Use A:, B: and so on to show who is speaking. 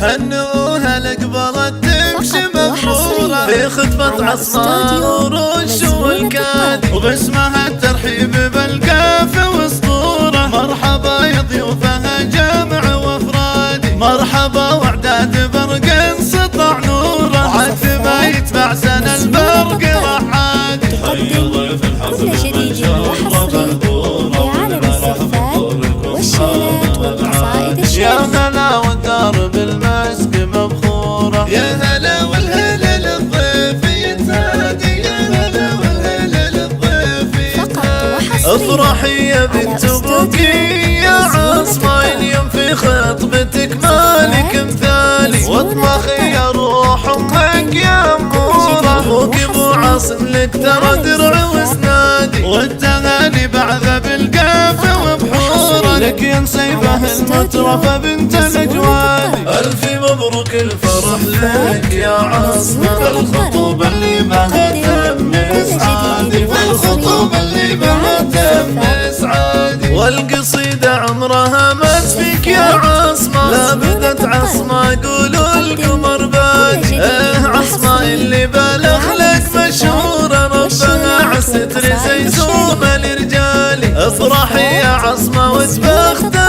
A: هنوها لقبلت تمشي مغرورة في خطبة عصماء ورش والكادي، وباسمها الترحيب بالقافة واسطورة. مرحبا يا ضيوفها جمع وافرادي، مرحبا واعداد برق سطع نوره، وعد ما يتبع سنة البرق رحادي.
B: تقدم كل جديد وحصري في عالم الزفات والشيلات والقصائد الشعرية.
A: يا هلا والدار بالمسك مبخورة، يا هلا والهلا للضيف يتهادي، يا هلا والهلا للضيف يتهادي. افرحي يا بنت ابوكي يا عاصمة، اليوم في خطبتك مالك مثالي، واطبخي يا روح امك يا امورة. ابوك ابو عاصم لك ترى درع واسنادي، والتهاني بعثة بالقافة وبحورة، لك يا نسيبه المترفة بنت الاجوادي. الف مبروك الفرح لك يا عاصمة، الخطوبة اللي بها تم اسعادي، والخطوبة اللي بها تم اسعادي. والقصيدة عمرها ما تفيك يا عاصمة، لا بدت عاصمة قولوا القمر بادي. عاصمة اللي بالغ لك مشهورة، ربها عالستر زي زوم الرجالي. افرحي يا عاصمة وتبختر